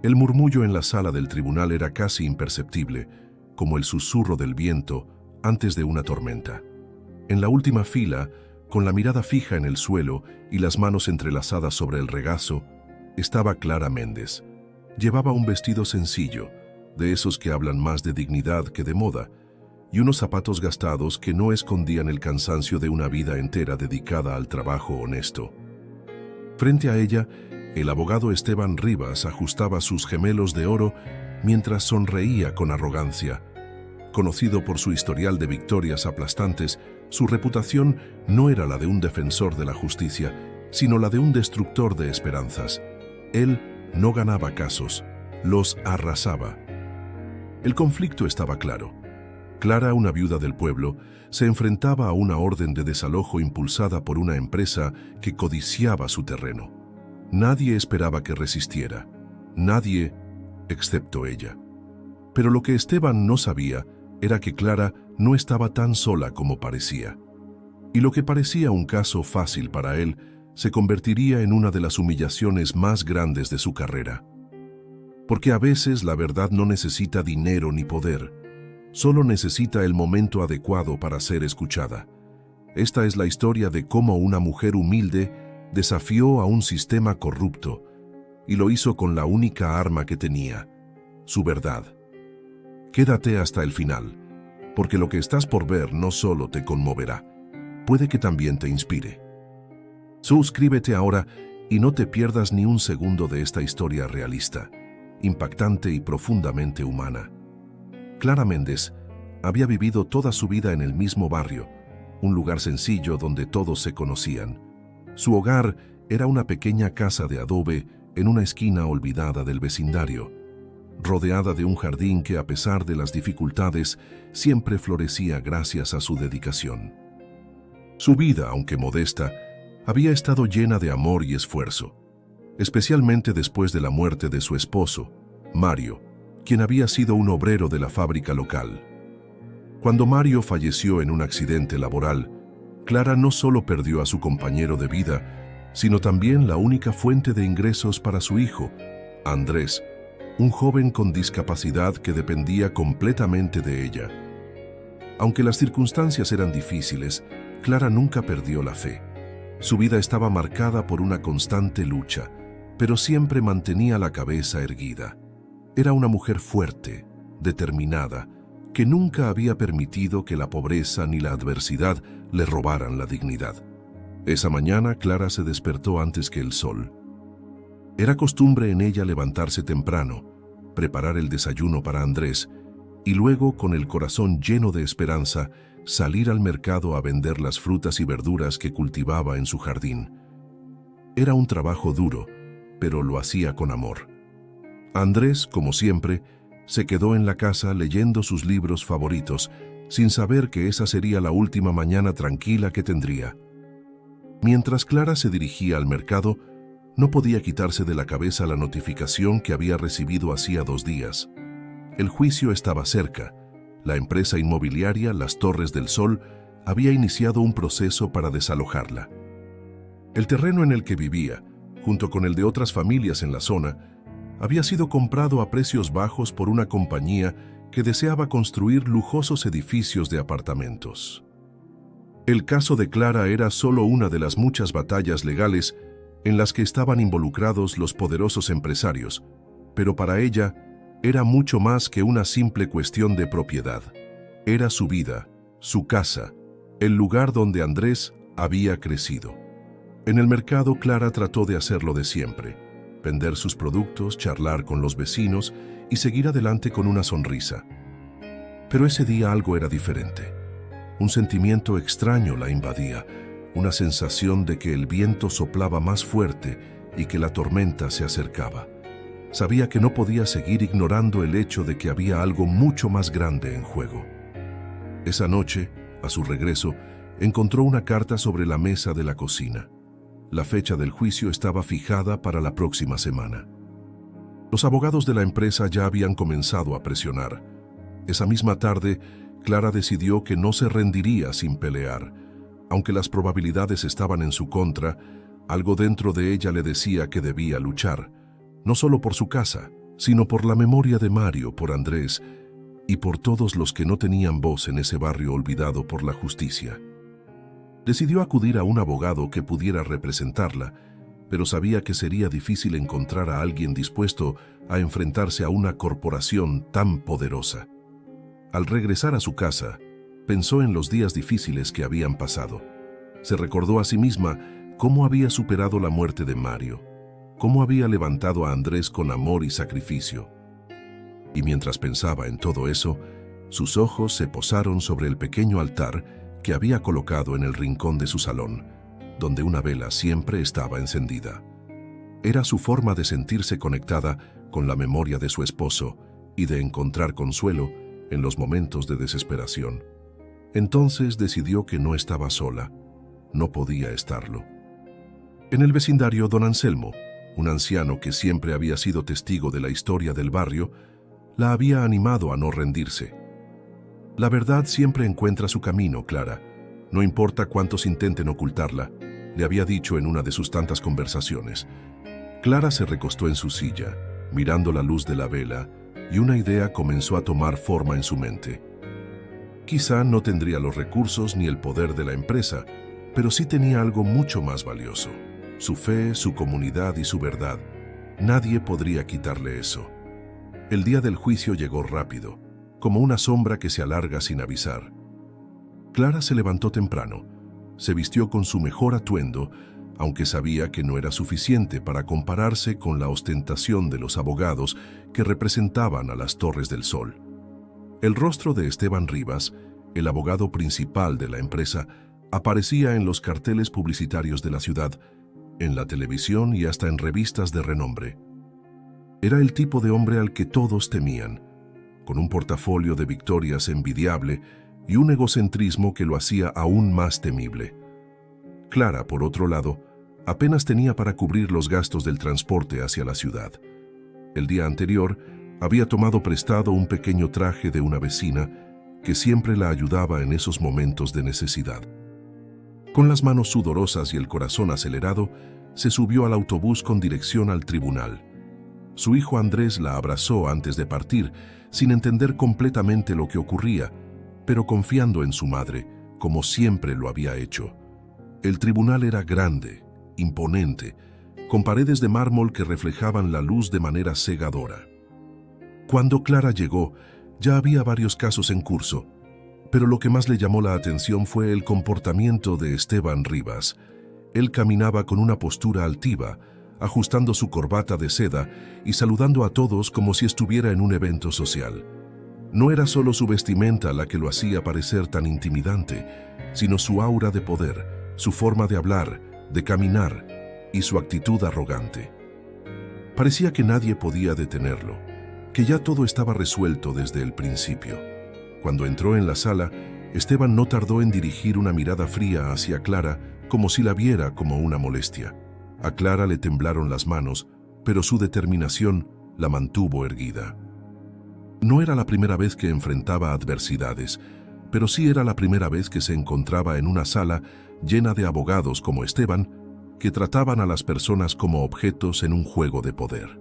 El murmullo en la sala del tribunal era casi imperceptible, como el susurro del viento antes de una tormenta. En la última fila, con la mirada fija en el suelo y las manos entrelazadas sobre el regazo, estaba Clara Méndez. Llevaba un vestido sencillo, de esos que hablan más de dignidad que de moda, y unos zapatos gastados que no escondían el cansancio de una vida entera dedicada al trabajo honesto. Frente a ella, el abogado Esteban Rivas ajustaba sus gemelos de oro mientras sonreía con arrogancia. Conocido por su historial de victorias aplastantes, su reputación no era la de un defensor de la justicia, sino la de un destructor de esperanzas. Él no ganaba casos, los arrasaba. El conflicto estaba claro. Clara, una viuda del pueblo, se enfrentaba a una orden de desalojo impulsada por una empresa que codiciaba su terreno. Nadie esperaba que resistiera. Nadie, excepto ella. Pero lo que Esteban no sabía era que Clara no estaba tan sola como parecía. Y lo que parecía un caso fácil para él se convertiría en una de las humillaciones más grandes de su carrera. Porque a veces la verdad no necesita dinero ni poder, solo necesita el momento adecuado para ser escuchada. Esta es la historia de cómo una mujer humilde desafió a un sistema corrupto y lo hizo con la única arma que tenía, su verdad. Quédate hasta el final, porque lo que estás por ver no solo te conmoverá, puede que también te inspire. Suscríbete ahora y no te pierdas ni un segundo de esta historia realista, impactante y profundamente humana. Clara Méndez había vivido toda su vida en el mismo barrio, un lugar sencillo donde todos se conocían. Su hogar era una pequeña casa de adobe en una esquina olvidada del vecindario, rodeada de un jardín que, a pesar de las dificultades, siempre florecía gracias a su dedicación. Su vida, aunque modesta, había estado llena de amor y esfuerzo, especialmente después de la muerte de su esposo, Mario, quien había sido un obrero de la fábrica local. Cuando Mario falleció en un accidente laboral, Clara no solo perdió a su compañero de vida, sino también la única fuente de ingresos para su hijo, Andrés, un joven con discapacidad que dependía completamente de ella. Aunque las circunstancias eran difíciles, Clara nunca perdió la fe. Su vida estaba marcada por una constante lucha, pero siempre mantenía la cabeza erguida. Era una mujer fuerte, determinada, que nunca había permitido que la pobreza ni la adversidad le robaran la dignidad. Esa mañana Clara se despertó antes que el sol. Era costumbre en ella levantarse temprano, preparar el desayuno para Andrés y luego, con el corazón lleno de esperanza, salir al mercado a vender las frutas y verduras que cultivaba en su jardín. Era un trabajo duro, pero lo hacía con amor. Andrés, como siempre, se quedó en la casa leyendo sus libros favoritos, sin saber que esa sería la última mañana tranquila que tendría. Mientras Clara se dirigía al mercado, no podía quitarse de la cabeza la notificación que había recibido hacía 2 días. El juicio estaba cerca. La empresa inmobiliaria Las Torres del Sol había iniciado un proceso para desalojarla. El terreno en el que vivía, junto con el de otras familias en la zona, había sido comprado a precios bajos por una compañía que deseaba construir lujosos edificios de apartamentos. El caso de Clara era solo una de las muchas batallas legales en las que estaban involucrados los poderosos empresarios, pero para ella era mucho más que una simple cuestión de propiedad. Era su vida, su casa, el lugar donde Andrés había crecido. En el mercado, Clara trató de hacerlo de siempre: vender sus productos, charlar con los vecinos y seguir adelante con una sonrisa. Pero ese día algo era diferente. Un sentimiento extraño la invadía, una sensación de que el viento soplaba más fuerte y que la tormenta se acercaba. Sabía que no podía seguir ignorando el hecho de que había algo mucho más grande en juego. Esa noche, a su regreso, encontró una carta sobre la mesa de la cocina. La fecha del juicio estaba fijada para la próxima semana. Los abogados de la empresa ya habían comenzado a presionar. Esa misma tarde, Clara decidió que no se rendiría sin pelear. Aunque las probabilidades estaban en su contra, algo dentro de ella le decía que debía luchar, no solo por su casa, sino por la memoria de Mario, por Andrés y por todos los que no tenían voz en ese barrio olvidado por la justicia. Decidió acudir a un abogado que pudiera representarla, pero sabía que sería difícil encontrar a alguien dispuesto a enfrentarse a una corporación tan poderosa. Al regresar a su casa, pensó en los días difíciles que habían pasado. Se recordó a sí misma cómo había superado la muerte de Mario, cómo había levantado a Andrés con amor y sacrificio. Y mientras pensaba en todo eso, sus ojos se posaron sobre el pequeño altar que había colocado en el rincón de su salón, donde una vela siempre estaba encendida. Era su forma de sentirse conectada con la memoria de su esposo y de encontrar consuelo en los momentos de desesperación. Entonces decidió que no estaba sola, no podía estarlo. En el vecindario, don Anselmo, un anciano que siempre había sido testigo de la historia del barrio, la había animado a no rendirse. La verdad siempre encuentra su camino, Clara. No importa cuántos intenten ocultarla, le había dicho en una de sus tantas conversaciones. Clara se recostó en su silla, mirando la luz de la vela, y una idea comenzó a tomar forma en su mente. Quizá no tendría los recursos ni el poder de la empresa, pero sí tenía algo mucho más valioso: su fe, su comunidad y su verdad. Nadie podría quitarle eso. El día del juicio llegó rápido, como una sombra que se alarga sin avisar. Clara se levantó temprano, se vistió con su mejor atuendo, aunque sabía que no era suficiente para compararse con la ostentación de los abogados que representaban a las Torres del Sol. El rostro de Esteban Rivas, el abogado principal de la empresa, aparecía en los carteles publicitarios de la ciudad, en la televisión y hasta en revistas de renombre. Era el tipo de hombre al que todos temían, con un portafolio de victorias envidiable y un egocentrismo que lo hacía aún más temible. Clara, por otro lado, apenas tenía para cubrir los gastos del transporte hacia la ciudad. El día anterior, había tomado prestado un pequeño traje de una vecina que siempre la ayudaba en esos momentos de necesidad. Con las manos sudorosas y el corazón acelerado, se subió al autobús con dirección al tribunal. Su hijo Andrés la abrazó antes de partir, sin entender completamente lo que ocurría, pero confiando en su madre, como siempre lo había hecho. El tribunal era grande, imponente, con paredes de mármol que reflejaban la luz de manera cegadora. Cuando Clara llegó, ya había varios casos en curso, pero lo que más le llamó la atención fue el comportamiento de Esteban Rivas. Él caminaba con una postura altiva, ajustando su corbata de seda y saludando a todos como si estuviera en un evento social. No era solo su vestimenta la que lo hacía parecer tan intimidante, sino su aura de poder, su forma de hablar, de caminar y su actitud arrogante. Parecía que nadie podía detenerlo, que ya todo estaba resuelto desde el principio. Cuando entró en la sala, Esteban no tardó en dirigir una mirada fría hacia Clara, como si la viera como una molestia. A Clara le temblaron las manos, pero su determinación la mantuvo erguida. No era la primera vez que enfrentaba adversidades, pero sí era la primera vez que se encontraba en una sala llena de abogados como Esteban, que trataban a las personas como objetos en un juego de poder.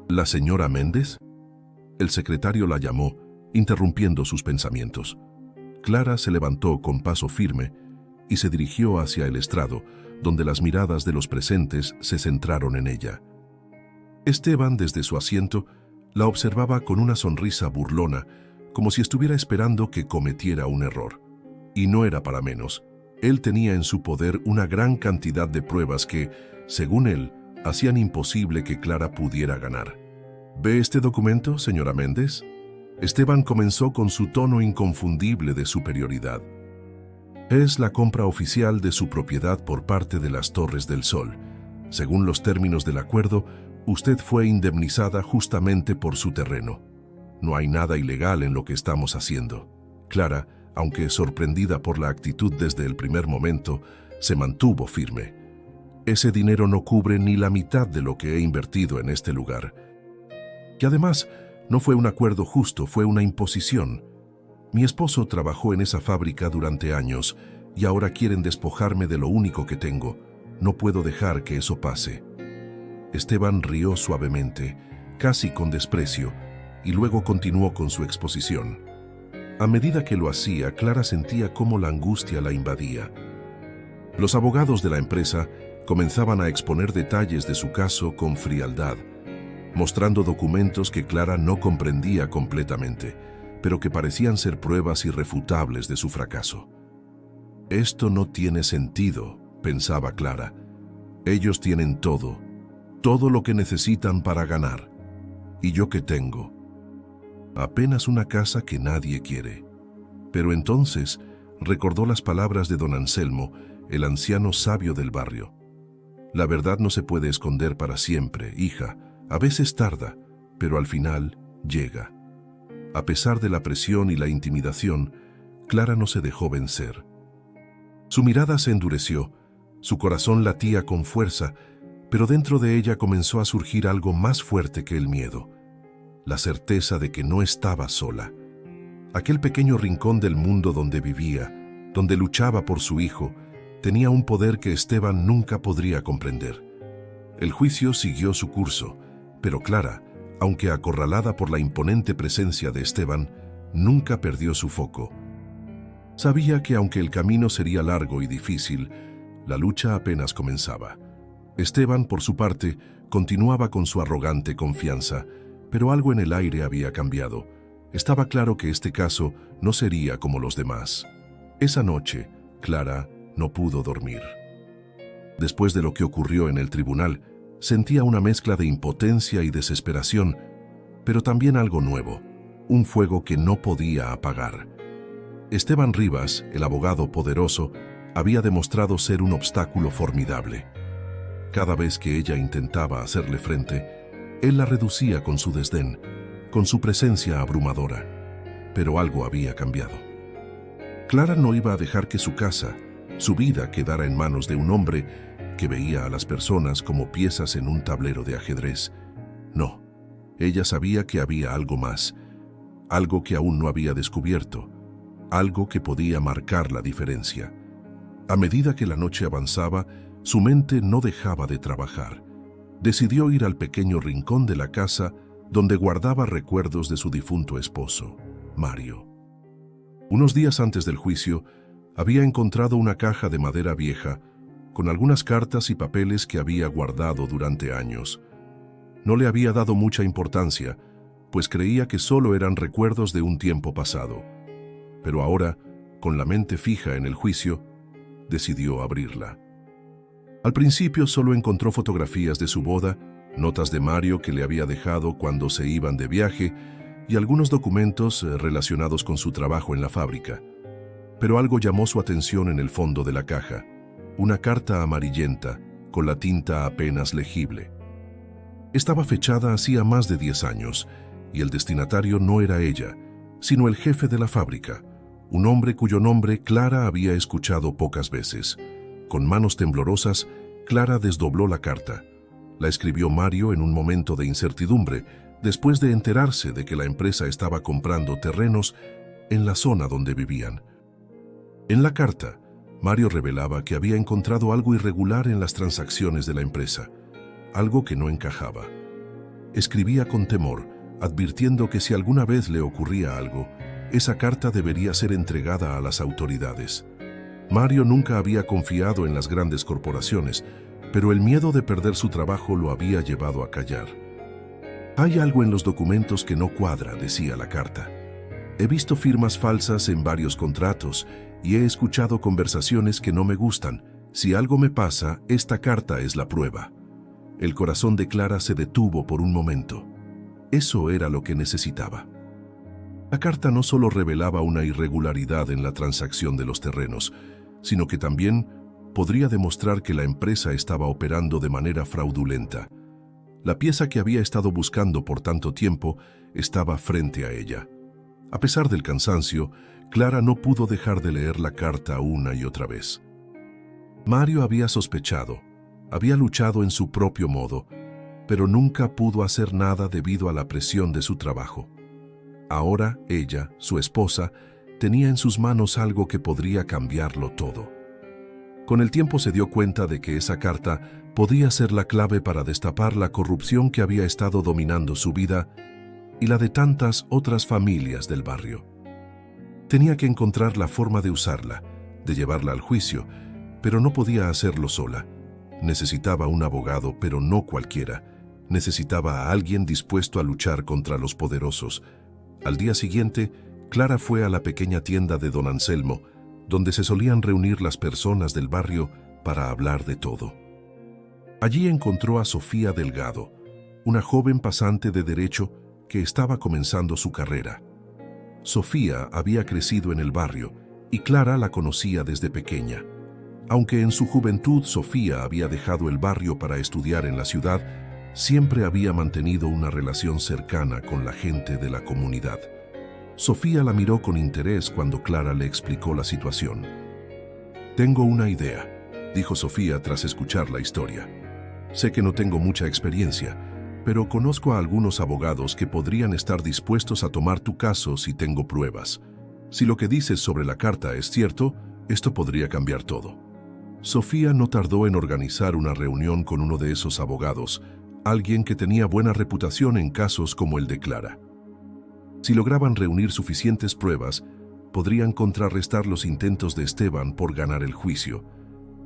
¿La señora Méndez? El secretario la llamó, interrumpiendo sus pensamientos. Clara se levantó con paso firme y se dirigió hacia el estrado, donde las miradas de los presentes se centraron en ella. Esteban, desde su asiento, la observaba con una sonrisa burlona, como si estuviera esperando que cometiera un error. Y no era para menos. Él tenía en su poder una gran cantidad de pruebas que, según él, hacían imposible que Clara pudiera ganar. ¿Ve este documento, señora Méndez? Esteban comenzó con su tono inconfundible de superioridad. Es la compra oficial de su propiedad por parte de las Torres del Sol. Según los términos del acuerdo, usted fue indemnizada justamente por su terreno. No hay nada ilegal en lo que estamos haciendo. Clara, aunque sorprendida por la actitud desde el primer momento, se mantuvo firme. Ese dinero no cubre ni la mitad de lo que he invertido en este lugar. Y además, no fue un acuerdo justo, fue una imposición. Mi esposo trabajó en esa fábrica durante años y ahora quieren despojarme de lo único que tengo. No puedo dejar que eso pase. Esteban rió suavemente. casi con desprecio, y luego continuó con su exposición. A medida que lo hacía, Clara sentía cómo la angustia la invadía. Los abogados de la empresa comenzaban a exponer detalles de su caso con frialdad, mostrando documentos que Clara no comprendía completamente, pero que parecían ser pruebas irrefutables de su fracaso. «Esto no tiene sentido», pensaba Clara. «Ellos tienen todo lo que necesitan para ganar. ¿Y yo qué tengo? Apenas una casa que nadie quiere». Pero entonces recordó las palabras de don Anselmo, el anciano sabio del barrio. «La verdad no se puede esconder para siempre, hija. A veces tarda, pero al final llega». A pesar de la presión y la intimidación, Clara no se dejó vencer. Su mirada se endureció, su corazón latía con fuerza, pero dentro de ella comenzó a surgir algo más fuerte que el miedo, la certeza de que no estaba sola. Aquel pequeño rincón del mundo donde vivía, donde luchaba por su hijo, tenía un poder que Esteban nunca podría comprender. El juicio siguió su curso, pero Clara, aunque acorralada por la imponente presencia de Esteban, nunca perdió su foco. Sabía que aunque el camino sería largo y difícil, la lucha apenas comenzaba. Esteban, por su parte, continuaba con su arrogante confianza, pero algo en el aire había cambiado. Estaba claro que este caso no sería como los demás. Esa noche, Clara no pudo dormir. Después de lo que ocurrió en el tribunal, sentía una mezcla de impotencia y desesperación, pero también algo nuevo, un fuego que no podía apagar. Esteban Rivas, el abogado poderoso, había demostrado ser un obstáculo formidable. Cada vez que ella intentaba hacerle frente, él la reducía con su desdén, con su presencia abrumadora. Pero algo había cambiado. Clara no iba a dejar que su casa, su vida, quedara en manos de un hombre que veía a las personas como piezas en un tablero de ajedrez. No, ella sabía que había algo más, algo que aún no había descubierto, algo que podía marcar la diferencia. A medida que la noche avanzaba, su mente no dejaba de trabajar. Decidió ir al pequeño rincón de la casa donde guardaba recuerdos de su difunto esposo, Mario. Unos días antes del juicio, había encontrado una caja de madera vieja con algunas cartas y papeles que había guardado durante años. No le había dado mucha importancia, pues creía que solo eran recuerdos de un tiempo pasado. Pero ahora, con la mente fija en el juicio, decidió abrirla. Al principio solo encontró fotografías de su boda, notas de Mario que le había dejado cuando se iban de viaje y algunos documentos relacionados con su trabajo en la fábrica. Pero algo llamó su atención en el fondo de la caja. Una carta amarillenta, con la tinta apenas legible. Estaba fechada hacía más de 10 años, y el destinatario no era ella, sino el jefe de la fábrica, un hombre cuyo nombre Clara había escuchado pocas veces. Con manos temblorosas, Clara desdobló la carta. La escribió Mario en un momento de incertidumbre, después de enterarse de que la empresa estaba comprando terrenos en la zona donde vivían. En la carta, Mario revelaba que había encontrado algo irregular en las transacciones de la empresa, algo que no encajaba. Escribía con temor, advirtiendo que si alguna vez le ocurría algo, esa carta debería ser entregada a las autoridades. Mario nunca había confiado en las grandes corporaciones, pero el miedo de perder su trabajo lo había llevado a callar. «Hay algo en los documentos que no cuadra», decía la carta. «He visto firmas falsas en varios contratos y he escuchado conversaciones que no me gustan. Si algo me pasa, esta carta es la prueba». El corazón de Clara se detuvo por un momento. Eso era lo que necesitaba. La carta no solo revelaba una irregularidad en la transacción de los terrenos, sino que también podría demostrar que la empresa estaba operando de manera fraudulenta. La pieza que había estado buscando por tanto tiempo estaba frente a ella. A pesar del cansancio, Clara no pudo dejar de leer la carta una y otra vez. Mario había sospechado, había luchado en su propio modo, pero nunca pudo hacer nada debido a la presión de su trabajo. Ahora ella, su esposa, tenía en sus manos algo que podría cambiarlo todo. Con el tiempo se dio cuenta de que esa carta podía ser la clave para destapar la corrupción que había estado dominando su vida y la de tantas otras familias del barrio. Tenía que encontrar la forma de usarla, de llevarla al juicio, pero no podía hacerlo sola. Necesitaba un abogado, pero no cualquiera. Necesitaba a alguien dispuesto a luchar contra los poderosos. Al día siguiente, Clara fue a la pequeña tienda de don Anselmo, donde se solían reunir las personas del barrio para hablar de todo. Allí encontró a Sofía Delgado, una joven pasante de Derecho que estaba comenzando su carrera. Sofía había crecido en el barrio y Clara la conocía desde pequeña. Aunque en su juventud Sofía había dejado el barrio para estudiar en la ciudad, siempre había mantenido una relación cercana con la gente de la comunidad. Sofía la miró con interés cuando Clara le explicó la situación. «Tengo una idea», dijo Sofía tras escuchar la historia. «Sé que no tengo mucha experiencia, pero conozco a algunos abogados que podrían estar dispuestos a tomar tu caso si tengo pruebas. Si lo que dices sobre la carta es cierto, esto podría cambiar todo». Sofía no tardó en organizar una reunión con uno de esos abogados, alguien que tenía buena reputación en casos como el de Clara. Si lograban reunir suficientes pruebas, podrían contrarrestar los intentos de Esteban por ganar el juicio,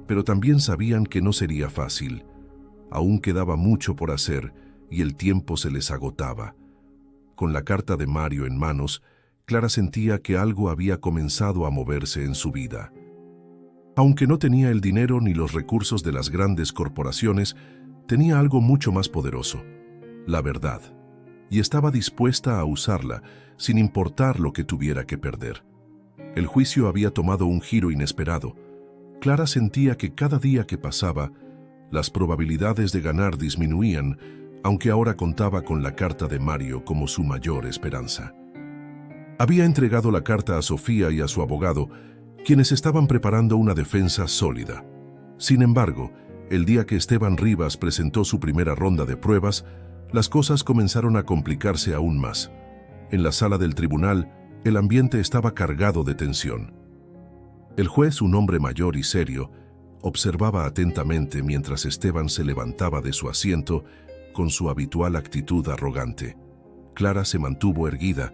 pero también sabían que no sería fácil. Aún quedaba mucho por hacer y el tiempo se les agotaba. Con la carta de Mario en manos, Clara sentía que algo había comenzado a moverse en su vida. Aunque no tenía el dinero ni los recursos de las grandes corporaciones, tenía algo mucho más poderoso: la verdad, y estaba dispuesta a usarla sin importar lo que tuviera que perder. El juicio había tomado un giro inesperado. Clara sentía que cada día que pasaba, las probabilidades de ganar disminuían, aunque ahora contaba con la carta de Mario como su mayor esperanza. Había entregado la carta a Sofía y a su abogado, quienes estaban preparando una defensa sólida. Sin embargo, el día que Esteban Rivas presentó su primera ronda de pruebas, las cosas comenzaron a complicarse aún más. En la sala del tribunal, el ambiente estaba cargado de tensión. El juez, un hombre mayor y serio, observaba atentamente mientras Esteban se levantaba de su asiento con su habitual actitud arrogante. Clara se mantuvo erguida,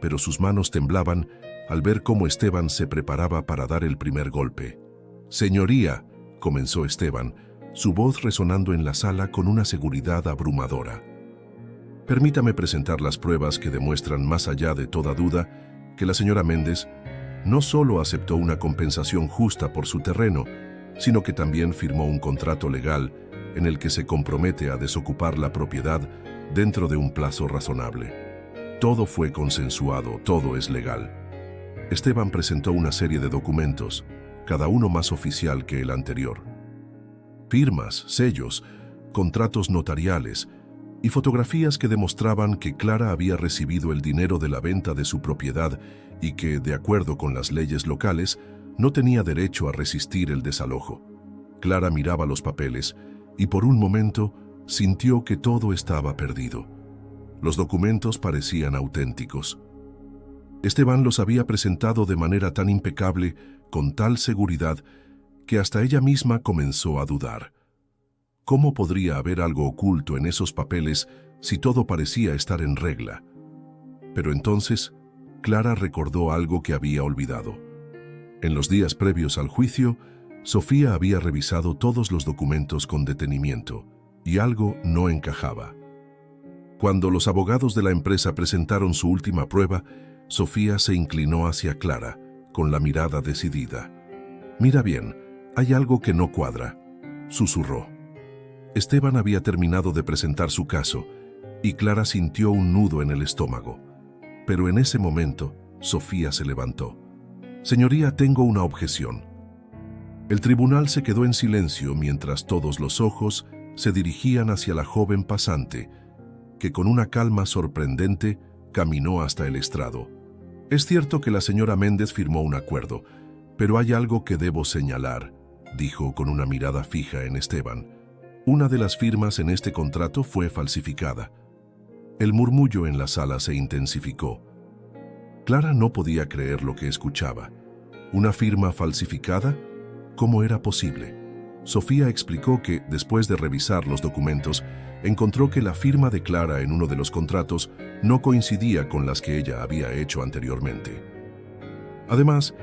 pero sus manos temblaban al ver cómo Esteban se preparaba para dar el primer golpe. «Señoría», comenzó Esteban, su voz resonando en la sala con una seguridad abrumadora. «Permítame presentar las pruebas que demuestran más allá de toda duda que la señora Méndez no solo aceptó una compensación justa por su terreno, sino que también firmó un contrato legal en el que se compromete a desocupar la propiedad dentro de un plazo razonable. Todo fue consensuado, todo es legal». Esteban presentó una serie de documentos, cada uno más oficial que el anterior. Firmas, sellos, contratos notariales y fotografías que demostraban que Clara había recibido el dinero de la venta de su propiedad y que, de acuerdo con las leyes locales, no tenía derecho a resistir el desalojo. Clara miraba los papeles y por un momento sintió que todo estaba perdido. Los documentos parecían auténticos. Esteban los había presentado de manera tan impecable, con tal seguridad, que hasta ella misma comenzó a dudar. ¿Cómo podría haber algo oculto en esos papeles si todo parecía estar en regla? Pero entonces, Clara recordó algo que había olvidado. En los días previos al juicio, Sofía había revisado todos los documentos con detenimiento, y algo no encajaba. Cuando los abogados de la empresa presentaron su última prueba, Sofía se inclinó hacia Clara, con la mirada decidida. «Mira bien, hay algo que no cuadra», susurró. Esteban había terminado de presentar su caso, y Clara sintió un nudo en el estómago. Pero en ese momento, Sofía se levantó. «Señoría, tengo una objeción». El tribunal se quedó en silencio mientras todos los ojos se dirigían hacia la joven pasante, que con una calma sorprendente caminó hasta el estrado. «Es cierto que la señora Méndez firmó un acuerdo, pero hay algo que debo señalar», dijo con una mirada fija en Esteban. «Una de las firmas en este contrato fue falsificada». El murmullo en la sala se intensificó. Clara no podía creer lo que escuchaba. ¿Una firma falsificada? ¿Cómo era posible? Sofía explicó que, después de revisar los documentos, encontró que la firma de Clara en uno de los contratos no coincidía con las que ella había hecho anteriormente. Además,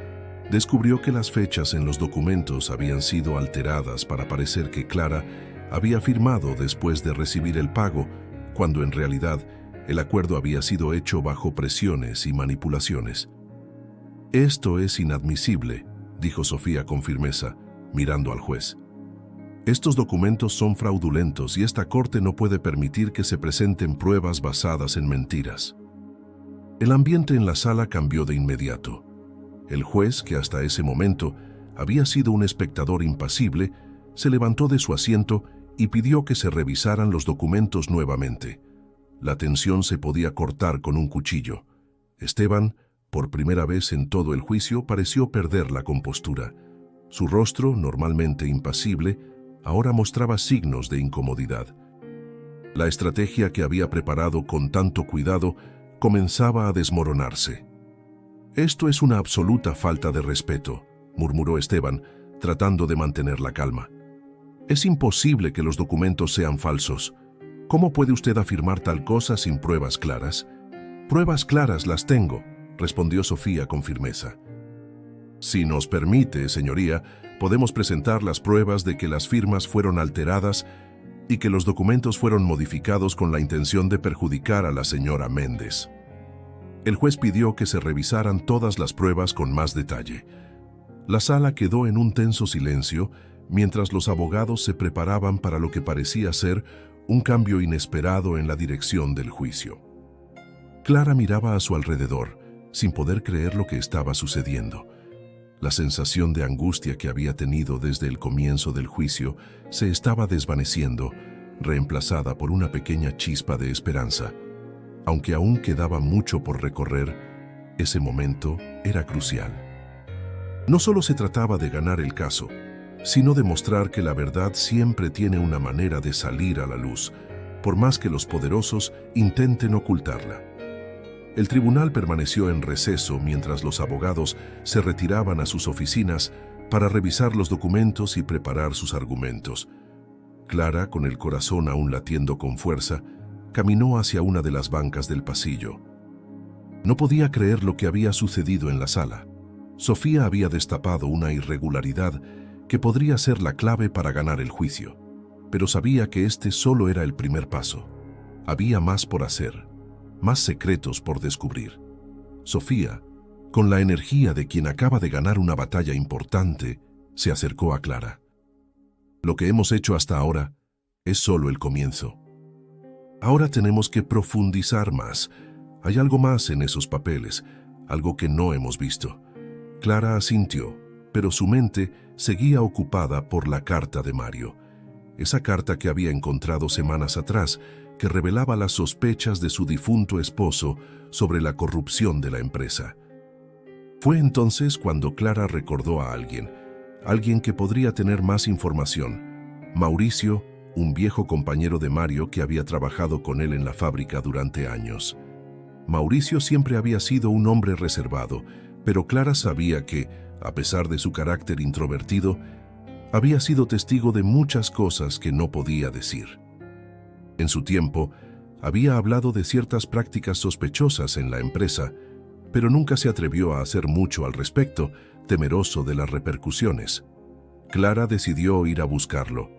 descubrió que las fechas en los documentos habían sido alteradas para parecer que Clara había firmado después de recibir el pago, cuando en realidad el acuerdo había sido hecho bajo presiones y manipulaciones. «Esto es inadmisible», dijo Sofía con firmeza, mirando al juez. «Estos documentos son fraudulentos y esta corte no puede permitir que se presenten pruebas basadas en mentiras». El ambiente en la sala cambió de inmediato. El juez, que hasta ese momento había sido un espectador impasible, se levantó de su asiento y pidió que se revisaran los documentos nuevamente. La tensión se podía cortar con un cuchillo. Esteban, por primera vez en todo el juicio, pareció perder la compostura. Su rostro, normalmente impasible, ahora mostraba signos de incomodidad. La estrategia que había preparado con tanto cuidado comenzaba a desmoronarse. «Esto es una absoluta falta de respeto», murmuró Esteban, tratando de mantener la calma. «Es imposible que los documentos sean falsos. ¿Cómo puede usted afirmar tal cosa sin pruebas claras?» «Pruebas claras las tengo», respondió Sofía con firmeza. «Si nos permite, señoría, podemos presentar las pruebas de que las firmas fueron alteradas y que los documentos fueron modificados con la intención de perjudicar a la señora Méndez». El juez pidió que se revisaran todas las pruebas con más detalle. La sala quedó en un tenso silencio mientras los abogados se preparaban para lo que parecía ser un cambio inesperado en la dirección del juicio. Clara miraba a su alrededor, sin poder creer lo que estaba sucediendo. La sensación de angustia que había tenido desde el comienzo del juicio se estaba desvaneciendo, reemplazada por una pequeña chispa de esperanza. Aunque aún quedaba mucho por recorrer, ese momento era crucial. No solo se trataba de ganar el caso, sino de mostrar que la verdad siempre tiene una manera de salir a la luz, por más que los poderosos intenten ocultarla. El tribunal permaneció en receso mientras los abogados se retiraban a sus oficinas para revisar los documentos y preparar sus argumentos. Clara, con el corazón aún latiendo con fuerza, caminó hacia una de las bancas del pasillo. No podía creer lo que había sucedido en la sala. Sofía había destapado una irregularidad que podría ser la clave para ganar el juicio, pero sabía que este solo era el primer paso. Había más por hacer, más secretos por descubrir. Sofía, con la energía de quien acaba de ganar una batalla importante, se acercó a Clara. «Lo que hemos hecho hasta ahora es solo el comienzo. Ahora tenemos que profundizar más. Hay algo más en esos papeles, algo que no hemos visto». Clara asintió, pero su mente seguía ocupada por la carta de Mario. Esa carta que había encontrado semanas atrás, que revelaba las sospechas de su difunto esposo sobre la corrupción de la empresa. Fue entonces cuando Clara recordó a alguien que podría tener más información: Mauricio, un viejo compañero de Mario que había trabajado con él en la fábrica durante años. Mauricio siempre había sido un hombre reservado, pero Clara sabía que, a pesar de su carácter introvertido, había sido testigo de muchas cosas que no podía decir. En su tiempo, había hablado de ciertas prácticas sospechosas en la empresa, pero nunca se atrevió a hacer mucho al respecto, temeroso de las repercusiones. Clara decidió ir a buscarlo.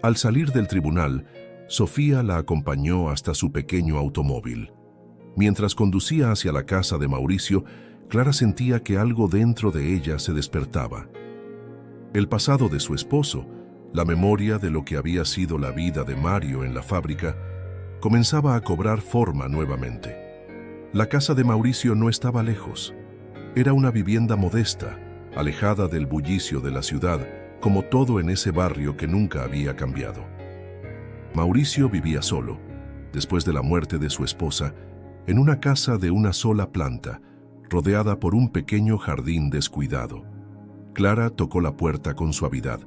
Al salir del tribunal, Sofía la acompañó hasta su pequeño automóvil. Mientras conducía hacia la casa de Mauricio, Clara sentía que algo dentro de ella se despertaba. El pasado de su esposo, la memoria de lo que había sido la vida de Mario en la fábrica, comenzaba a cobrar forma nuevamente. La casa de Mauricio no estaba lejos. Era una vivienda modesta, alejada del bullicio de la ciudad, como todo en ese barrio que nunca había cambiado. Mauricio vivía solo, después de la muerte de su esposa, en una casa de una sola planta, rodeada por un pequeño jardín descuidado. Clara tocó la puerta con suavidad,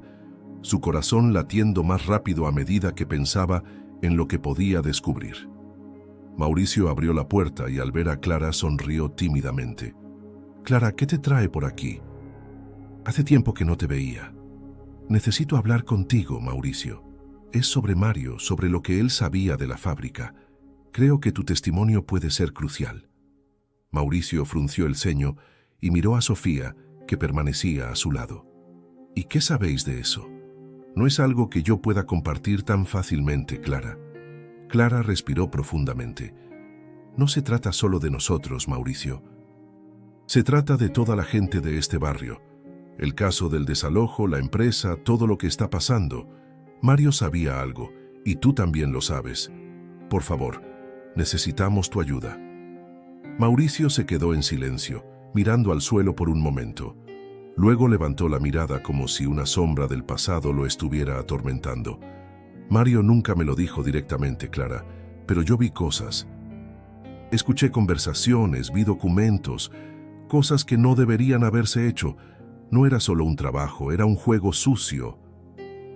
su corazón latiendo más rápido a medida que pensaba en lo que podía descubrir. Mauricio abrió la puerta y al ver a Clara sonrió tímidamente. «Clara, ¿qué te trae por aquí? Hace tiempo que no te veía». Necesito hablar contigo, Mauricio. Es sobre Mario, sobre lo que él sabía de la fábrica. Creo que tu testimonio puede ser crucial. Mauricio frunció el ceño y miró a Sofía, que permanecía a su lado. ¿Y qué sabéis de eso? No es algo que yo pueda compartir tan fácilmente, Clara. Clara respiró profundamente. No se trata solo de nosotros, Mauricio. Se trata de toda la gente de este barrio. El caso del desalojo, la empresa, todo lo que está pasando. Mario sabía algo, y tú también lo sabes. Por favor, necesitamos tu ayuda. Mauricio se quedó en silencio, mirando al suelo por un momento. Luego levantó la mirada como si una sombra del pasado lo estuviera atormentando. Mario nunca me lo dijo directamente, Clara, pero yo vi cosas. Escuché conversaciones, vi documentos, cosas que no deberían haberse hecho. No era solo un trabajo, era un juego sucio.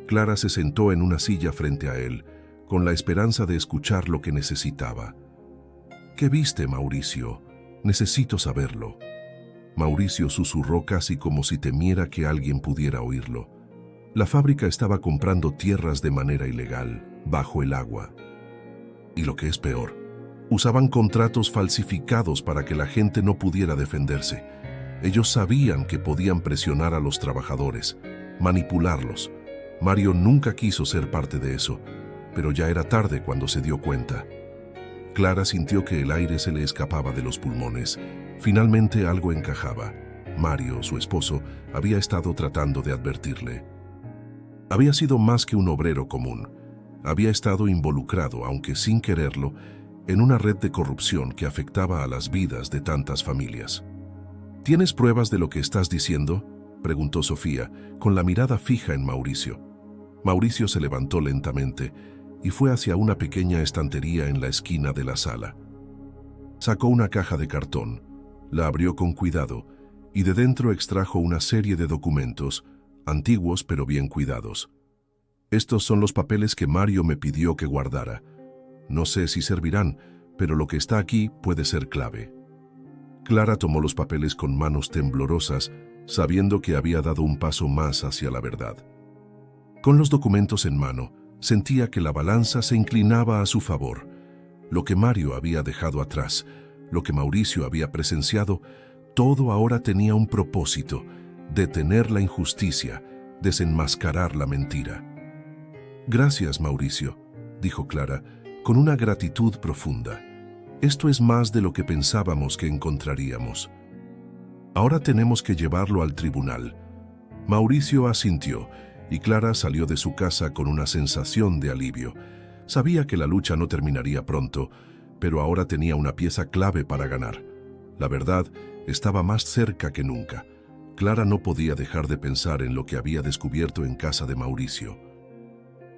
Clara se sentó en una silla frente a él, con la esperanza de escuchar lo que necesitaba. ¿Qué viste, Mauricio? Necesito saberlo. Mauricio susurró casi como si temiera que alguien pudiera oírlo. La fábrica estaba comprando tierras de manera ilegal, bajo el agua. Y lo que es peor, usaban contratos falsificados para que la gente no pudiera defenderse. Ellos sabían que podían presionar a los trabajadores, manipularlos. Mario nunca quiso ser parte de eso, pero ya era tarde cuando se dio cuenta. Clara sintió que el aire se le escapaba de los pulmones. Finalmente algo encajaba. Mario, su esposo, había estado tratando de advertirle. Había sido más que un obrero común. Había estado involucrado, aunque sin quererlo, en una red de corrupción que afectaba a las vidas de tantas familias. ¿Tienes pruebas de lo que estás diciendo?, preguntó Sofía, con la mirada fija en Mauricio. Mauricio se levantó lentamente y fue hacia una pequeña estantería en la esquina de la sala. Sacó una caja de cartón, la abrió con cuidado y de dentro extrajo una serie de documentos, antiguos pero bien cuidados. Estos son los papeles que Mario me pidió que guardara. No sé si servirán, pero lo que está aquí puede ser clave. Clara tomó los papeles con manos temblorosas, sabiendo que había dado un paso más hacia la verdad. Con los documentos en mano, sentía que la balanza se inclinaba a su favor. Lo que Mario había dejado atrás, lo que Mauricio había presenciado, todo ahora tenía un propósito: detener la injusticia, desenmascarar la mentira. «Gracias, Mauricio», dijo Clara, con una gratitud profunda. «Esto es más de lo que pensábamos que encontraríamos. Ahora tenemos que llevarlo al tribunal». Mauricio asintió, y Clara salió de su casa con una sensación de alivio. Sabía que la lucha no terminaría pronto, pero ahora tenía una pieza clave para ganar. La verdad estaba más cerca que nunca. Clara no podía dejar de pensar en lo que había descubierto en casa de Mauricio.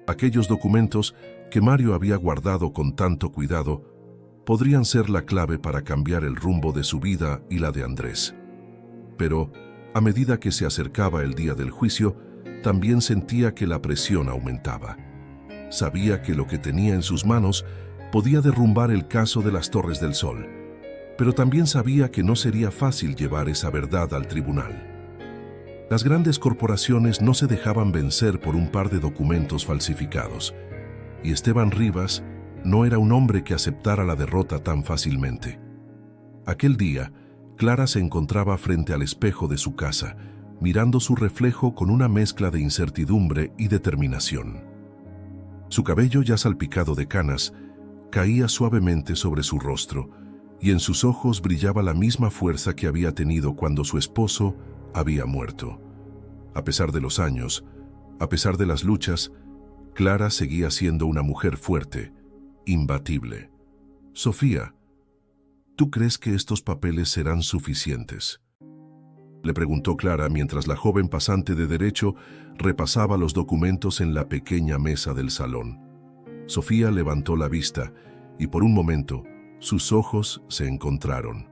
Aquellos documentos que Mario había guardado con tanto cuidado podrían ser la clave para cambiar el rumbo de su vida y la de Andrés. Pero, a medida que se acercaba el día del juicio, también sentía que la presión aumentaba. Sabía que lo que tenía en sus manos podía derrumbar el caso de las Torres del Sol, pero también sabía que no sería fácil llevar esa verdad al tribunal. Las grandes corporaciones no se dejaban vencer por un par de documentos falsificados, y Esteban Rivas no era un hombre que aceptara la derrota tan fácilmente. Aquel día, Clara se encontraba frente al espejo de su casa, mirando su reflejo con una mezcla de incertidumbre y determinación. Su cabello, ya salpicado de canas, caía suavemente sobre su rostro, y en sus ojos brillaba la misma fuerza que había tenido cuando su esposo había muerto. A pesar de los años, a pesar de las luchas, Clara seguía siendo una mujer fuerte, imbatible. «Sofía, ¿tú crees que estos papeles serán suficientes?», le preguntó Clara mientras la joven pasante de derecho repasaba los documentos en la pequeña mesa del salón. Sofía levantó la vista y por un momento sus ojos se encontraron.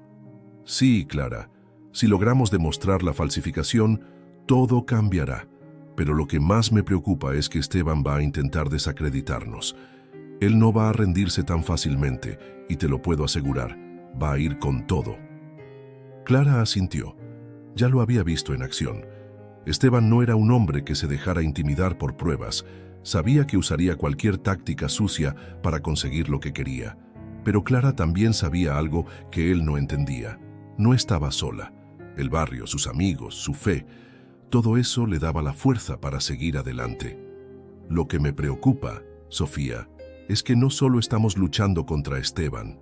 «Sí, Clara, si logramos demostrar la falsificación, todo cambiará, pero lo que más me preocupa es que Esteban va a intentar desacreditarnos. Él no va a rendirse tan fácilmente, y te lo puedo asegurar, va a ir con todo». Clara asintió. Ya lo había visto en acción. Esteban no era un hombre que se dejara intimidar por pruebas. Sabía que usaría cualquier táctica sucia para conseguir lo que quería. Pero Clara también sabía algo que él no entendía. No estaba sola. El barrio, sus amigos, su fe, todo eso le daba la fuerza para seguir adelante. Lo que me preocupa, Sofía, es que no solo estamos luchando contra Esteban.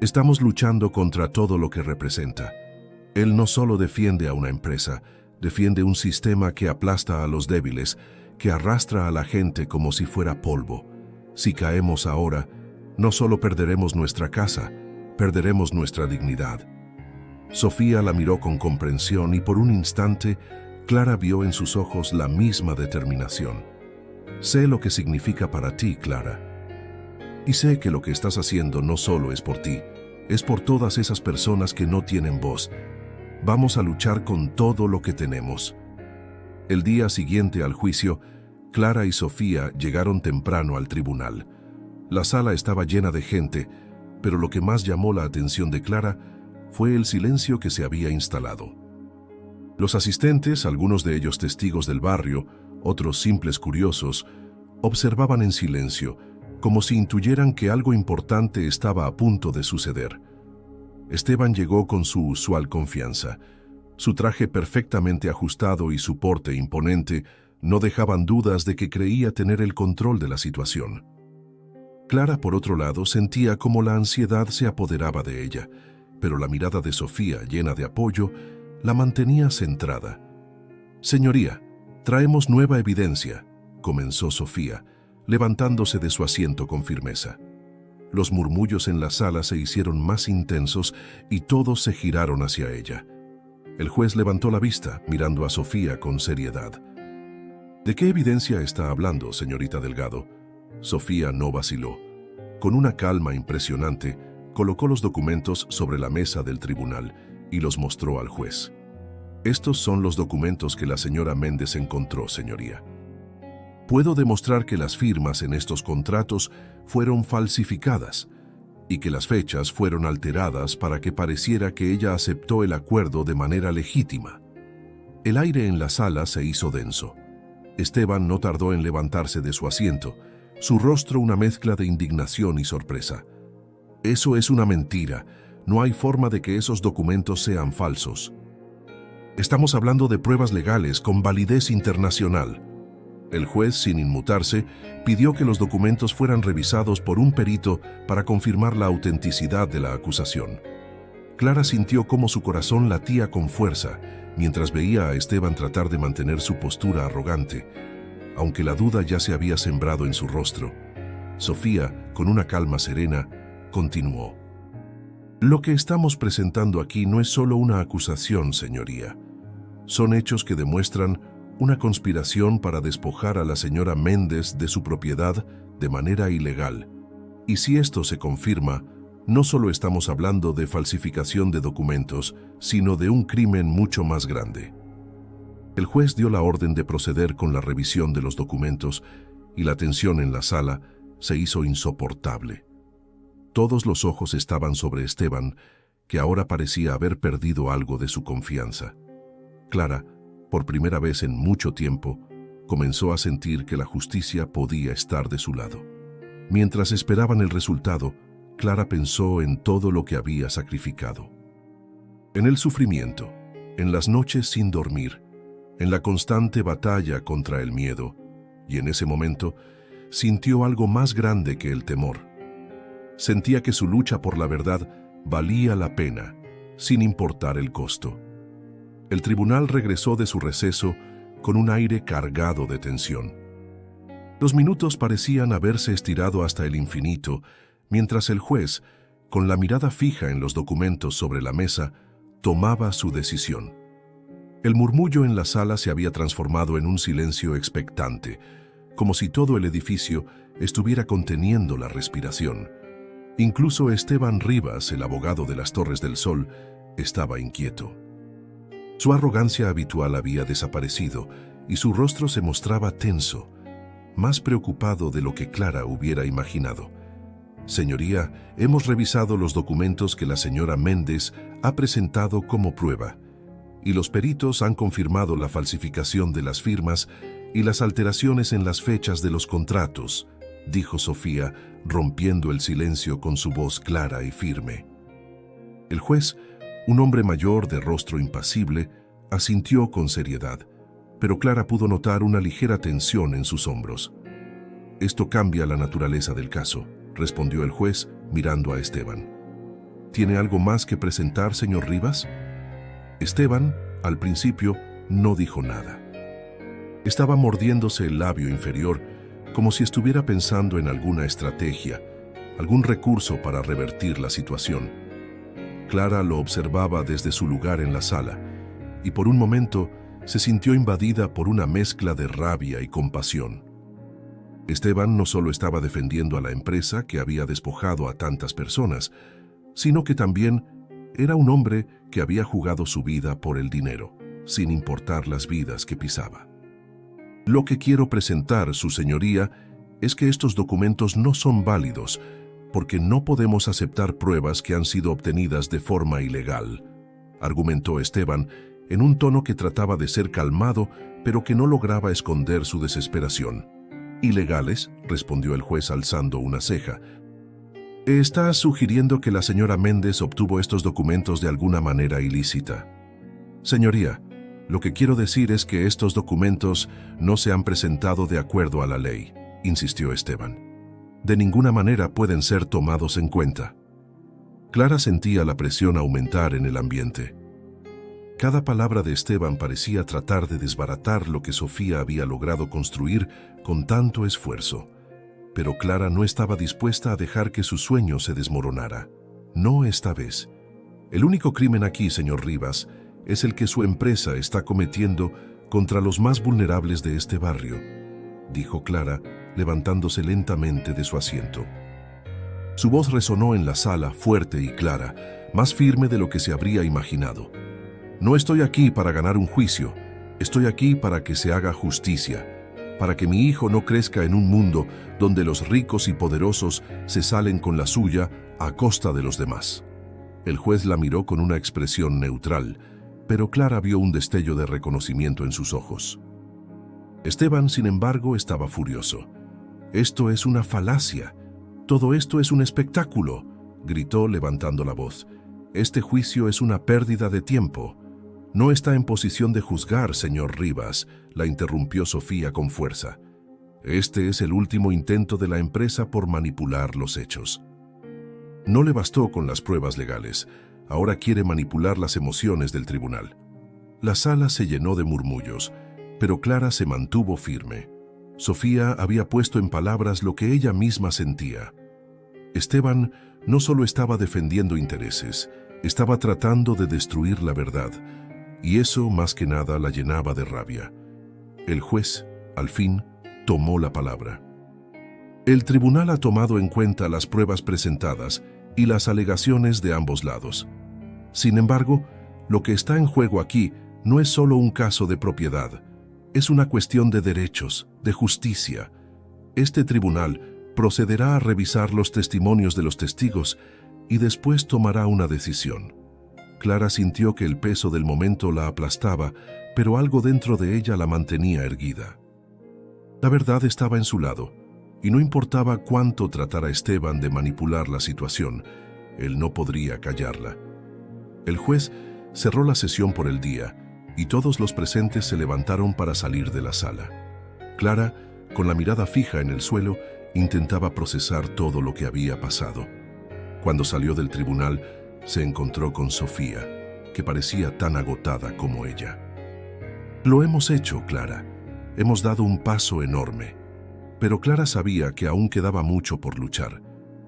Estamos luchando contra todo lo que representa. Él no solo defiende a una empresa, defiende un sistema que aplasta a los débiles, que arrastra a la gente como si fuera polvo. Si caemos ahora, no solo perderemos nuestra casa, perderemos nuestra dignidad. Sofía la miró con comprensión y por un instante, Clara vio en sus ojos la misma determinación. Sé lo que significa para ti, Clara. Y sé que lo que estás haciendo no solo es por ti, es por todas esas personas que no tienen voz. Vamos a luchar con todo lo que tenemos. El día siguiente al juicio, Clara y Sofía llegaron temprano al tribunal. La sala estaba llena de gente, pero lo que más llamó la atención de Clara fue el silencio que se había instalado. Los asistentes, algunos de ellos testigos del barrio, otros simples curiosos, observaban en silencio, como si intuyeran que algo importante estaba a punto de suceder. Esteban llegó con su usual confianza. Su traje perfectamente ajustado y su porte imponente no dejaban dudas de que creía tener el control de la situación. Clara, por otro lado, sentía cómo la ansiedad se apoderaba de ella, pero la mirada de Sofía, llena de apoyo, la mantenía centrada. «Señoría, traemos nueva evidencia», comenzó Sofía, levantándose de su asiento con firmeza. Los murmullos en la sala se hicieron más intensos y todos se giraron hacia ella. El juez levantó la vista, mirando a Sofía con seriedad. «¿De qué evidencia está hablando, señorita Delgado?». Sofía no vaciló. Con una calma impresionante, colocó los documentos sobre la mesa del tribunal y los mostró al juez. «Estos son los documentos que la señora Méndez encontró, señoría. Puedo demostrar que las firmas en estos contratos fueron falsificadas y que las fechas fueron alteradas para que pareciera que ella aceptó el acuerdo de manera legítima». El aire en la sala se hizo denso. Esteban no tardó en levantarse de su asiento, su rostro una mezcla de indignación y sorpresa. «Eso es una mentira. No hay forma de que esos documentos sean falsos. Estamos hablando de pruebas legales con validez internacional». El juez, sin inmutarse, pidió que los documentos fueran revisados por un perito para confirmar la autenticidad de la acusación. Clara sintió cómo su corazón latía con fuerza mientras veía a Esteban tratar de mantener su postura arrogante, aunque la duda ya se había sembrado en su rostro. Sofía, con una calma serena, continuó. «Lo que estamos presentando aquí no es solo una acusación, señoría. Son hechos que demuestran una conspiración para despojar a la señora Méndez de su propiedad de manera ilegal. Y si esto se confirma, no solo estamos hablando de falsificación de documentos, sino de un crimen mucho más grande». El juez dio la orden de proceder con la revisión de los documentos y la tensión en la sala se hizo insoportable. Todos los ojos estaban sobre Esteban, que ahora parecía haber perdido algo de su confianza. Clara, por primera vez en mucho tiempo, comenzó a sentir que la justicia podía estar de su lado. Mientras esperaban el resultado, Clara pensó en todo lo que había sacrificado. En el sufrimiento, en las noches sin dormir, en la constante batalla contra el miedo, y en ese momento sintió algo más grande que el temor. Sentía que su lucha por la verdad valía la pena, sin importar el costo. El tribunal regresó de su receso con un aire cargado de tensión. Los minutos parecían haberse estirado hasta el infinito, mientras el juez, con la mirada fija en los documentos sobre la mesa, tomaba su decisión. El murmullo en la sala se había transformado en un silencio expectante, como si todo el edificio estuviera conteniendo la respiración. Incluso Esteban Rivas, el abogado de las Torres del Sol, estaba inquieto. Su arrogancia habitual había desaparecido y su rostro se mostraba tenso, más preocupado de lo que Clara hubiera imaginado. «Señoría, hemos revisado los documentos que la señora Méndez ha presentado como prueba, y los peritos han confirmado la falsificación de las firmas y las alteraciones en las fechas de los contratos, dijo Sofía, rompiendo el silencio con su voz clara y firme. El juez, un hombre mayor de rostro impasible, asintió con seriedad, pero Clara pudo notar una ligera tensión en sus hombros. «Esto cambia la naturaleza del caso», respondió el juez, mirando a Esteban. «¿Tiene algo más que presentar, señor Rivas?» Esteban, al principio, no dijo nada. Estaba mordiéndose el labio inferior, como si estuviera pensando en alguna estrategia, algún recurso para revertir la situación. Clara lo observaba desde su lugar en la sala, y por un momento se sintió invadida por una mezcla de rabia y compasión. Esteban no solo estaba defendiendo a la empresa que había despojado a tantas personas, sino que también era un hombre que había jugado su vida por el dinero, sin importar las vidas que pisaba. «Lo que quiero presentar, su señoría, es que estos documentos no son válidos, porque no podemos aceptar pruebas que han sido obtenidas de forma ilegal», argumentó Esteban, en un tono que trataba de ser calmado, pero que no lograba esconder su desesperación. «¿Ilegales?», respondió el juez alzando una ceja. «¿Está sugiriendo que la señora Méndez obtuvo estos documentos de alguna manera ilícita?» «Señoría, lo que quiero decir es que estos documentos no se han presentado de acuerdo a la ley», insistió Esteban. «De ninguna manera pueden ser tomados en cuenta». Clara sentía la presión aumentar en el ambiente. Cada palabra de Esteban parecía tratar de desbaratar lo que Sofía había logrado construir con tanto esfuerzo. Pero Clara no estaba dispuesta a dejar que su sueño se desmoronara. No esta vez. «El único crimen aquí, señor Rivas, es el que su empresa está cometiendo contra los más vulnerables de este barrio», dijo Clara, levantándose lentamente de su asiento. Su voz resonó en la sala, fuerte y clara, más firme de lo que se habría imaginado. «No estoy aquí para ganar un juicio, estoy aquí para que se haga justicia, para que mi hijo no crezca en un mundo donde los ricos y poderosos se salen con la suya a costa de los demás». El juez la miró con una expresión neutral, pero Clara vio un destello de reconocimiento en sus ojos. Esteban, sin embargo, estaba furioso. «Esto es una falacia. Todo esto es un espectáculo», gritó levantando la voz. «Este juicio es una pérdida de tiempo». «No está en posición de juzgar, señor Rivas», la interrumpió Sofía con fuerza. «Este es el último intento de la empresa por manipular los hechos». No le bastó con las pruebas legales. Ahora quiere manipular las emociones del tribunal. La sala se llenó de murmullos, pero Clara se mantuvo firme. Sofía había puesto en palabras lo que ella misma sentía. Esteban no solo estaba defendiendo intereses, estaba tratando de destruir la verdad, y eso más que nada la llenaba de rabia. El juez, al fin, tomó la palabra. «El tribunal ha tomado en cuenta las pruebas presentadas y las alegaciones de ambos lados. Sin embargo, lo que está en juego aquí no es solo un caso de propiedad, es una cuestión de derechos, de justicia. Este tribunal procederá a revisar los testimonios de los testigos y después tomará una decisión». Clara sintió que el peso del momento la aplastaba, pero algo dentro de ella la mantenía erguida. La verdad estaba en su lado, y no importaba cuánto tratara Esteban de manipular la situación, él no podría callarla. El juez cerró la sesión por el día, y todos los presentes se levantaron para salir de la sala. Clara, con la mirada fija en el suelo, intentaba procesar todo lo que había pasado. Cuando salió del tribunal, se encontró con Sofía, que parecía tan agotada como ella. «Lo hemos hecho, Clara. Hemos dado un paso enorme». Pero Clara sabía que aún quedaba mucho por luchar.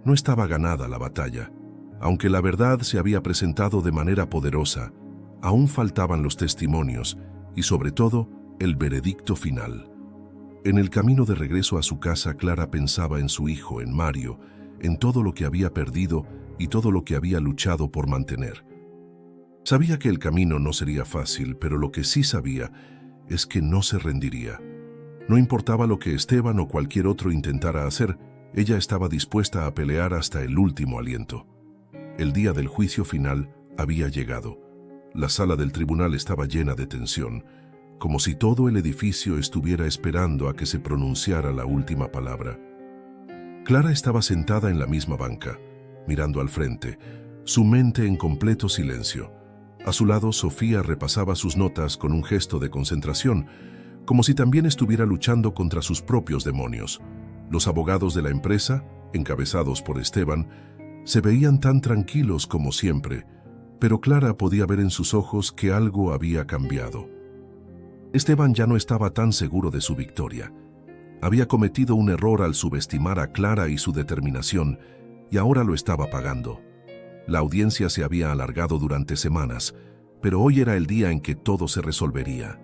No estaba ganada la batalla. Aunque la verdad se había presentado de manera poderosa, aún faltaban los testimonios y, sobre todo, el veredicto final. En el camino de regreso a su casa, Clara pensaba en su hijo, en Mario, en todo lo que había perdido y todo lo que había luchado por mantener. Sabía que el camino no sería fácil, pero lo que sí sabía es que no se rendiría. No importaba lo que Esteban o cualquier otro intentara hacer, ella estaba dispuesta a pelear hasta el último aliento. El día del juicio final había llegado. La sala del tribunal estaba llena de tensión, como si todo el edificio estuviera esperando a que se pronunciara la última palabra. Clara estaba sentada en la misma banca, mirando al frente, su mente en completo silencio. A su lado, Sofía repasaba sus notas con un gesto de concentración, como si también estuviera luchando contra sus propios demonios. Los abogados de la empresa, encabezados por Esteban, se veían tan tranquilos como siempre, pero Clara podía ver en sus ojos que algo había cambiado. Esteban ya no estaba tan seguro de su victoria. Había cometido un error al subestimar a Clara y su determinación, y ahora lo estaba pagando. La audiencia se había alargado durante semanas, pero hoy era el día en que todo se resolvería.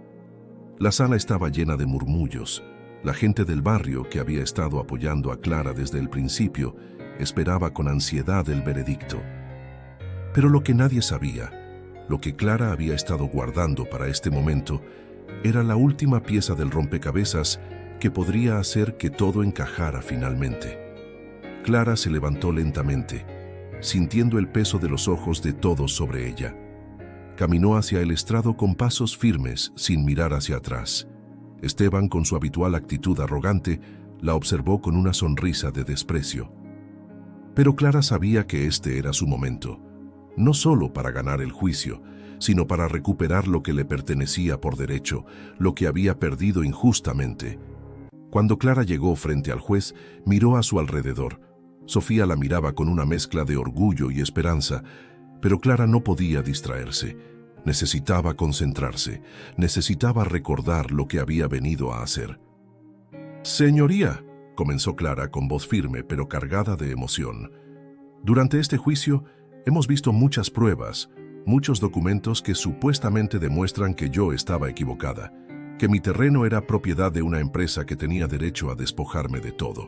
La sala estaba llena de murmullos. La gente del barrio, que había estado apoyando a Clara desde el principio, esperaba con ansiedad el veredicto. Pero lo que nadie sabía, lo que Clara había estado guardando para este momento, era la última pieza del rompecabezas que podría hacer que todo encajara finalmente. Clara se levantó lentamente, sintiendo el peso de los ojos de todos sobre ella. Caminó hacia el estrado con pasos firmes, sin mirar hacia atrás. Esteban, con su habitual actitud arrogante, la observó con una sonrisa de desprecio. Pero Clara sabía que este era su momento, no solo para ganar el juicio, sino para recuperar lo que le pertenecía por derecho, lo que había perdido injustamente. Cuando Clara llegó frente al juez, miró a su alrededor. Sofía la miraba con una mezcla de orgullo y esperanza, pero Clara no podía distraerse. Necesitaba concentrarse, necesitaba recordar lo que había venido a hacer. «Señoría», comenzó Clara con voz firme pero cargada de emoción. «Durante este juicio hemos visto muchas pruebas, muchos documentos que supuestamente demuestran que yo estaba equivocada, que mi terreno era propiedad de una empresa que tenía derecho a despojarme de todo.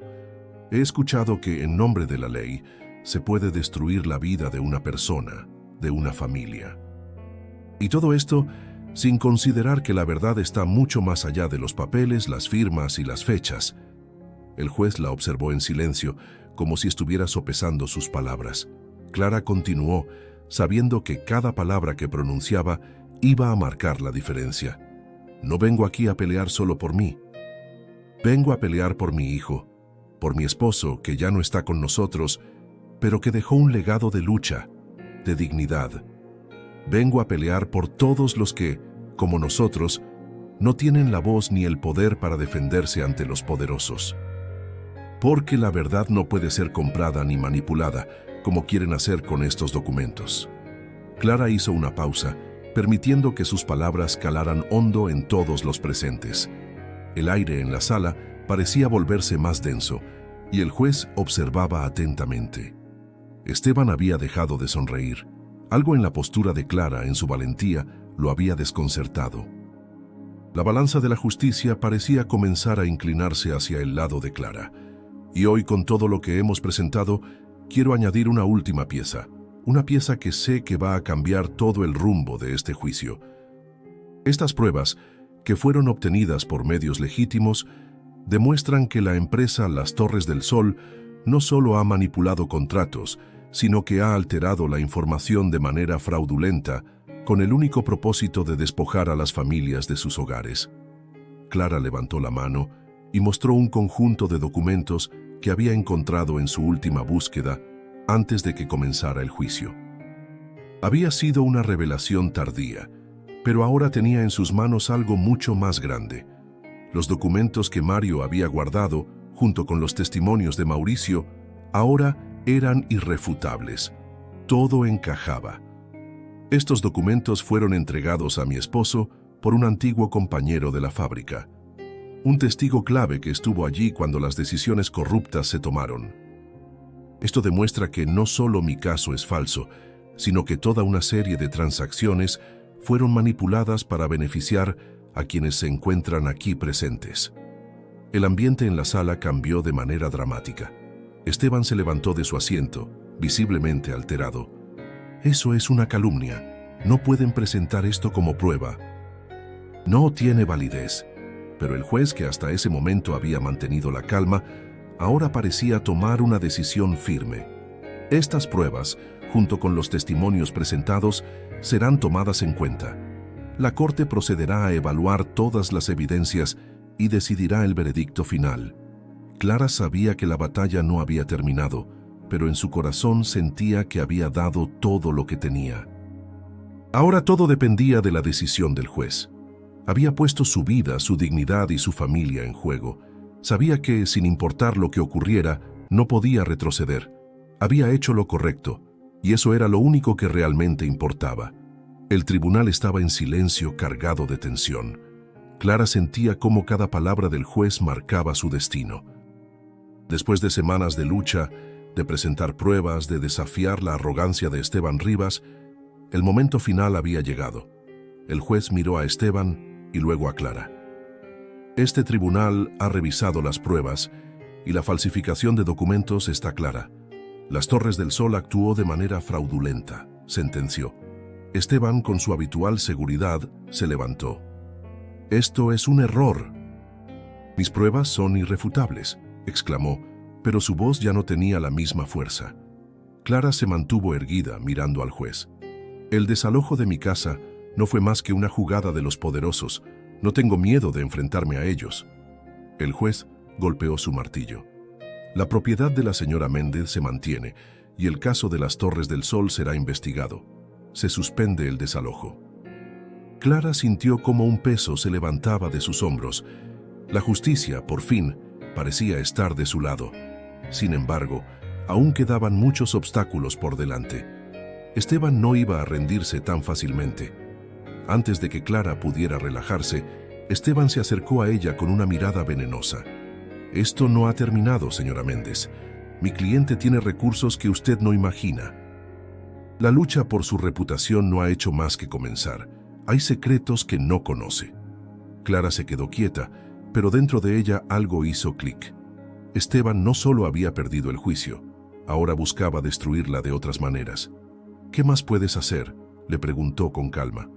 He escuchado que, en nombre de la ley, se puede destruir la vida de una persona, de una familia. Y todo esto sin considerar que la verdad está mucho más allá de los papeles, las firmas y las fechas». El juez la observó en silencio, como si estuviera sopesando sus palabras. Clara continuó, sabiendo que cada palabra que pronunciaba iba a marcar la diferencia. «No vengo aquí a pelear solo por mí. Vengo a pelear por mi hijo, por mi esposo, que ya no está con nosotros, pero que dejó un legado de lucha, de dignidad. Vengo a pelear por todos los que, como nosotros, no tienen la voz ni el poder para defenderse ante los poderosos. Porque la verdad no puede ser comprada ni manipulada, como quieren hacer con estos documentos». Clara hizo una pausa, permitiendo que sus palabras calaran hondo en todos los presentes. El aire en la sala parecía volverse más denso, y el juez observaba atentamente. Esteban había dejado de sonreír. Algo en la postura de Clara, en su valentía, lo había desconcertado. La balanza de la justicia parecía comenzar a inclinarse hacia el lado de Clara. Y hoy, con todo lo que hemos presentado, quiero añadir una última pieza. Una pieza que sé que va a cambiar todo el rumbo de este juicio. Estas pruebas, que fueron obtenidas por medios legítimos, demuestran que la empresa Las Torres del Sol no solo ha manipulado contratos, sino que ha alterado la información de manera fraudulenta, con el único propósito de despojar a las familias de sus hogares. Clara levantó la mano y mostró un conjunto de documentos que había encontrado en su última búsqueda antes de que comenzara el juicio. Había sido una revelación tardía, pero ahora tenía en sus manos algo mucho más grande. Los documentos que Mario había guardado, junto con los testimonios de Mauricio, ahora eran irrefutables. Todo encajaba. Estos documentos fueron entregados a mi esposo por un antiguo compañero de la fábrica, un testigo clave que estuvo allí cuando las decisiones corruptas se tomaron. Esto demuestra que no solo mi caso es falso, sino que toda una serie de transacciones fueron manipuladas para beneficiar a quienes se encuentran aquí presentes. El ambiente en la sala cambió de manera dramática. Esteban se levantó de su asiento, visiblemente alterado. «Eso es una calumnia. No pueden presentar esto como prueba. No tiene validez». Pero el juez, que hasta ese momento había mantenido la calma, ahora parecía tomar una decisión firme. «Estas pruebas, junto con los testimonios presentados, serán tomadas en cuenta. La Corte procederá a evaluar todas las evidencias y decidirá el veredicto final. Clara sabía que la batalla no había terminado, pero en su corazón sentía que había dado todo lo que tenía. Ahora todo dependía de la decisión del juez. Había puesto su vida, su dignidad y su familia en juego. Sabía que, sin importar lo que ocurriera, no podía retroceder. Había hecho lo correcto, y eso era lo único que realmente importaba. El tribunal estaba en silencio, cargado de tensión. Clara sentía cómo cada palabra del juez marcaba su destino. Después de semanas de lucha, de presentar pruebas, de desafiar la arrogancia de Esteban Rivas, el momento final había llegado. El juez miró a Esteban y luego a Clara. Este tribunal ha revisado las pruebas y la falsificación de documentos está clara. Las Torres del Sol actuó de manera fraudulenta, sentenció. Esteban, con su habitual seguridad, se levantó. «Esto es un error». «Mis pruebas son irrefutables», exclamó, pero su voz ya no tenía la misma fuerza. Clara se mantuvo erguida, mirando al juez. «El desalojo de mi casa no fue más que una jugada de los poderosos. No tengo miedo de enfrentarme a ellos». El juez golpeó su martillo. «La propiedad de la señora Méndez se mantiene y el caso de las Torres del Sol será investigado. Se suspende el desalojo». Clara sintió como un peso se levantaba de sus hombros. La justicia, por fin, parecía estar de su lado. Sin embargo, aún quedaban muchos obstáculos por delante. Esteban no iba a rendirse tan fácilmente. Antes de que Clara pudiera relajarse, Esteban se acercó a ella con una mirada venenosa. «Esto no ha terminado, señora Méndez. Mi cliente tiene recursos que usted no imagina. La lucha por su reputación no ha hecho más que comenzar. Hay secretos que no conoce». Clara se quedó quieta, pero dentro de ella algo hizo clic. Esteban no solo había perdido el juicio, ahora buscaba destruirla de otras maneras. «¿Qué más puedes hacer?», le preguntó con calma.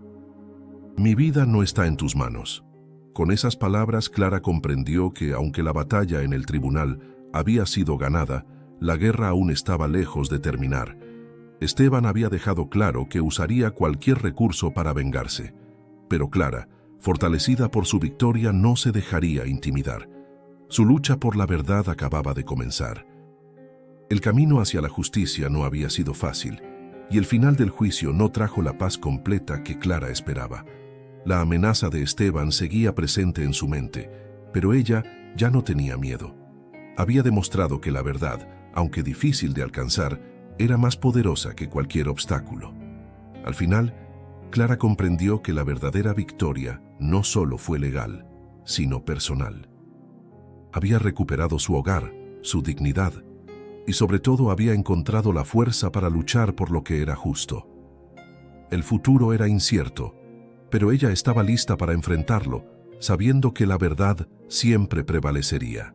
«Mi vida no está en tus manos». Con esas palabras, Clara comprendió que, aunque la batalla en el tribunal había sido ganada, la guerra aún estaba lejos de terminar. Esteban había dejado claro que usaría cualquier recurso para vengarse. Pero Clara, fortalecida por su victoria, no se dejaría intimidar. Su lucha por la verdad acababa de comenzar. El camino hacia la justicia no había sido fácil, y el final del juicio no trajo la paz completa que Clara esperaba. La amenaza de Esteban seguía presente en su mente, pero ella ya no tenía miedo. Había demostrado que la verdad, aunque difícil de alcanzar, era más poderosa que cualquier obstáculo. Al final, Clara comprendió que la verdadera victoria no solo fue legal, sino personal. Había recuperado su hogar, su dignidad, y sobre todo había encontrado la fuerza para luchar por lo que era justo. El futuro era incierto, pero ella estaba lista para enfrentarlo, sabiendo que la verdad siempre prevalecería.